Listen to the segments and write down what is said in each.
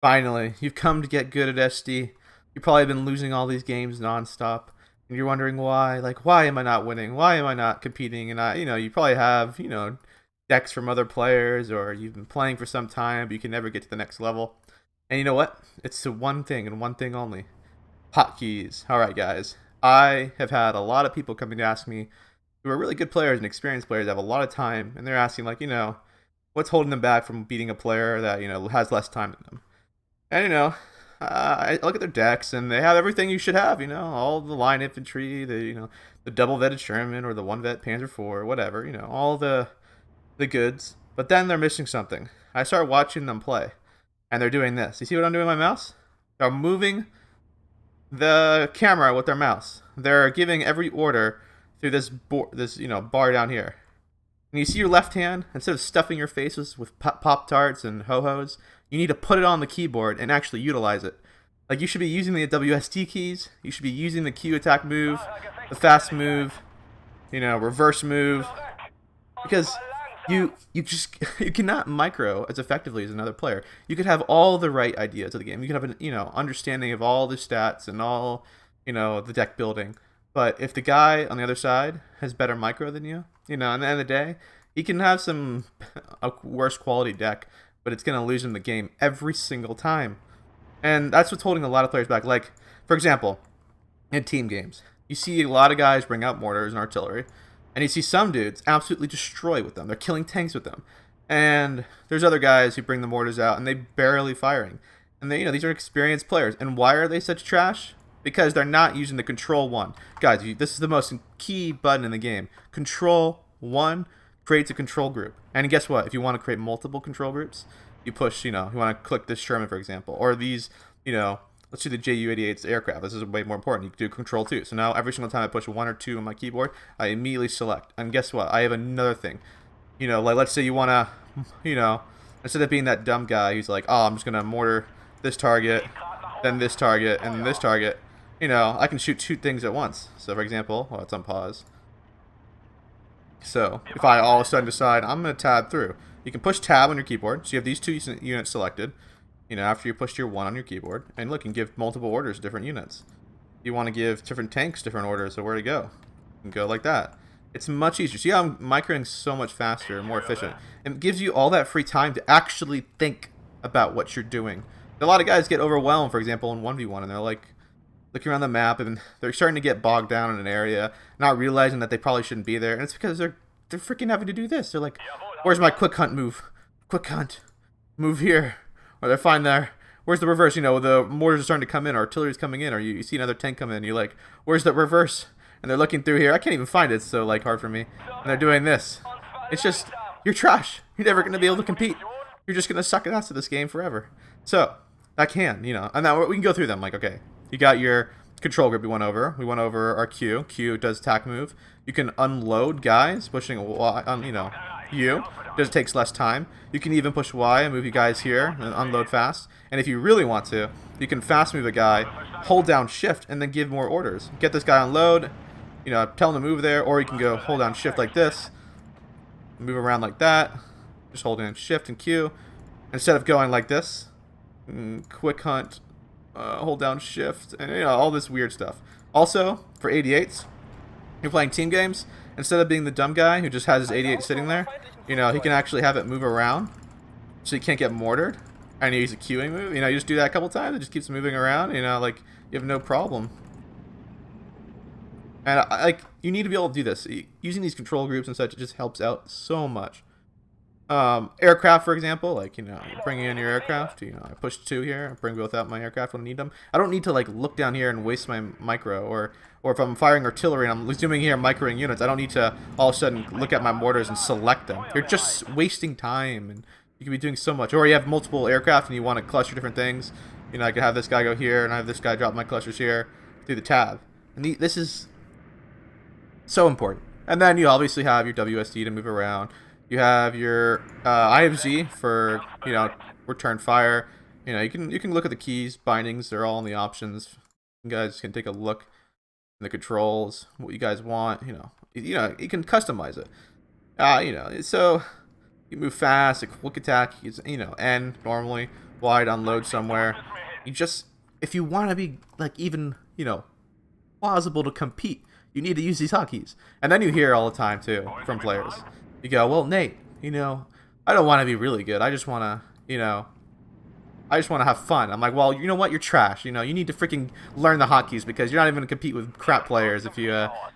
Finally, you've come to get good at SD. You've probably been losing all these games nonstop, and you're wondering why. Like, why am I not winning? Why am I not competing? And you probably have, decks from other players, or you've been playing for some time, but you can never get to the next level. And you know what? It's the one thing and one thing only: hotkeys. All right, guys. I have had a lot of people coming to ask me who are really good players and experienced players that have a lot of time, and they're asking like, what's holding them back from beating a player that has less time than them. And I look at their decks, and they have everything you should have. All the line infantry, the double vetted Sherman or the one vet Panzer IV, or whatever. All the goods. But then they're missing something. I start watching them play, and they're doing this. You see what I'm doing with my mouse? They're moving the camera with their mouse. They're giving every order through this bar down here. And you see your left hand, instead of stuffing your faces with Pop Tarts and Ho Hos, you need to put it on the keyboard and actually utilize it. Like, you should be using the WSD keys, you should be using the Q attack move, the fast move, reverse move, because you just you cannot micro as effectively as another player. You could have all the right ideas of the game. You could have an understanding of all the stats and all the deck building. But if the guy on the other side has better micro than you, at the end of the day, he can have a worse quality deck, but it's gonna lose him the game every single time. And that's what's holding a lot of players back. Like, for example, in team games, you see a lot of guys bring out mortars and artillery, and you see some dudes absolutely destroy with them. They're killing tanks with them. And there's other guys who bring the mortars out and they barely firing. And these are experienced players. And why are they such trash? Because they're not using the control one. Guys, this is the most key button in the game. Control one creates a control group. And guess what? If you want to create multiple control groups, you push, you want to click this Sherman, for example, or these, let's do the Ju-88's aircraft. This is way more important. You can do control two. So now every single time I push one or two on my keyboard, I immediately select. And guess what? I have another thing. Like, let's say you want to, instead of being that dumb guy who's like, oh, I'm just going to mortar this target, then this target, and then this target, I can shoot two things at once. So, for example, it's on pause. So, if I all of a sudden decide I'm going to tab through, you can push tab on your keyboard. So you have these two units selected, after you pushed your one on your keyboard. And look, you can give multiple orders to different units. You want to give different tanks different orders, so where to go. You can go like that. It's much easier. See how I'm microing so much faster and more efficient. And it gives you all that free time to actually think about what you're doing. A lot of guys get overwhelmed, for example, in 1v1, and they're like looking around the map, and they're starting to get bogged down in an area, not realizing that they probably shouldn't be there. And it's because they're freaking having to do this. They're like, where's my quick hunt move? Quick hunt. Move here. Or they're fine there. Where's the reverse? The mortars are starting to come in, or artillery's coming in, or you see another tank come in, and you're like, where's the reverse? And they're looking through here. I can't even find it. It's so hard for me. And they're doing this. It's just, you're trash. You're never going to be able to compete. You're just going to suck it out to this game forever. So, I can, and now we can go through them. Like, okay, you got your control group we went over. We went over our Q. Q does attack move. You can unload guys, pushing Y on, U. Just takes less time. You can even push Y and move you guys here and unload fast. And if you really want to, you can fast move a guy, hold down shift, and then give more orders. Get this guy on load, tell him to move there, or you can go hold down shift like this, move around like that, just holding shift and Q. Instead of going like this, quick hunt, hold down shift, and all this weird stuff. Also, for 88s, you're playing team games, instead of being the dumb guy who just has his 88 sitting there, he can actually have it move around, so you can't get mortared. And you use a queuing move. You just do that a couple times, it just keeps moving around. Like, you have no problem. And you need to be able to do this. Using these control groups and such, it just helps out so much. Aircraft, for example, bringing in your aircraft. I push two here, I bring both out my aircraft when I need them. I don't need to look down here and waste my micro, or if I'm firing artillery and I'm zooming here, microing units, I don't need to all of a sudden look at my mortars and select them. You're just wasting time, and you could be doing so much. Or you have multiple aircraft and you want to cluster different things. I could have this guy go here, and I have this guy drop my clusters here through the tab. And this is so important. And then you obviously have your WSD to move around. You have your IFZ for return fire. You can look at the keys, bindings. They're all in the options. You guys can take a look in the controls, what you guys want. You can customize it. So you move fast. A quick attack is N normally, wide unload somewhere. You just, if you want to be like even, plausible to compete, you need to use these hotkeys. And then you hear all the time too from players. You go, well, Nate, I don't want to be really good. I just want to, I just want to have fun. I'm like, well, you know what? You're trash. You need to freaking learn the hotkeys because you're not even going to compete with crap players if you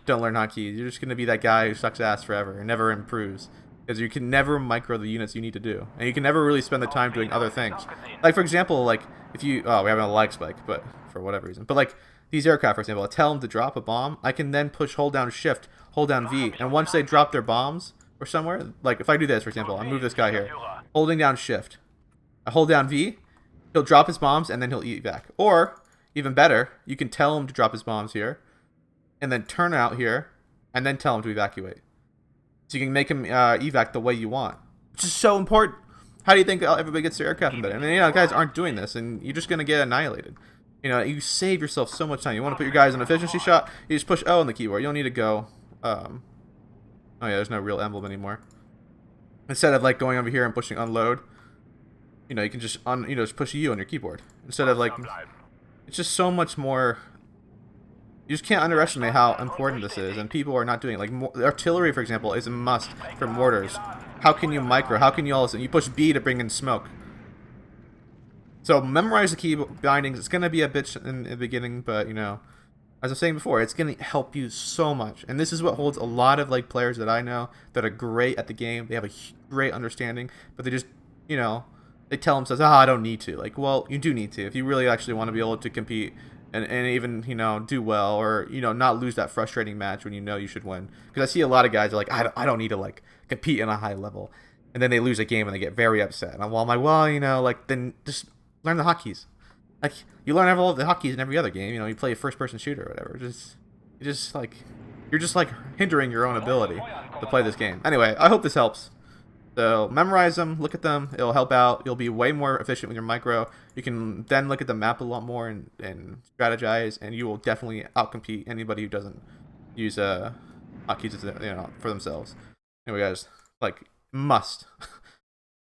don't learn hotkeys. You're just going to be that guy who sucks ass forever and never improves because you can never micro the units you need to do, and you can never really spend the time doing other things. Like for example, like if you we're having a lag spike, but for whatever reason. But like these aircraft, for example, I tell them to drop a bomb. I can then push hold down Shift, hold down V, and once they drop their bombs or somewhere, like if I do this, for example, I move this guy here, holding down Shift, I hold down V. He'll drop his bombs, and then he'll evac. Or, even better, you can tell him to drop his bombs here, and then turn out here, and then tell him to evacuate. So you can make him evac the way you want. Which is so important. How do you think everybody gets their aircraft embedded? I mean, guys aren't doing this, and you're just going to get annihilated. You save yourself so much time. You want to put your guys in efficiency shot, you just push O on the keyboard. You don't need to go... oh yeah, there's no real emblem anymore. Instead of, like, going over here and pushing unload... you can just just push U on your keyboard instead of like. It's just so much more. You just can't underestimate how important this is, and people are not doing it. Like artillery, for example, is a must for mortars. How can you micro? How can you all of a sudden you push B to bring in smoke? So memorize the key bindings. It's gonna be a bitch in the beginning, but as I was saying before, it's gonna help you so much. And this is what holds a lot of like players that I know that are great at the game. They have a great understanding, but they just they tell themselves, I don't need to. Like, well, you do need to. If you really actually want to be able to compete and even, do well or, not lose that frustrating match when you should win. Because I see a lot of guys are like, I don't need to, like, compete in a high level. And then they lose a game and they get very upset. And I'm like, well, like, then just learn the hotkeys. Like, you learn all of the hotkeys in every other game. You play a first-person shooter or whatever. You're just, like, hindering your own ability to play this game. Anyway, I hope this helps. So memorize them, look at them, it'll help out. You'll be way more efficient with your micro. You can then look at the map a lot more and strategize, and you will definitely outcompete anybody who doesn't use hotkeys for themselves. Anyway guys, like, must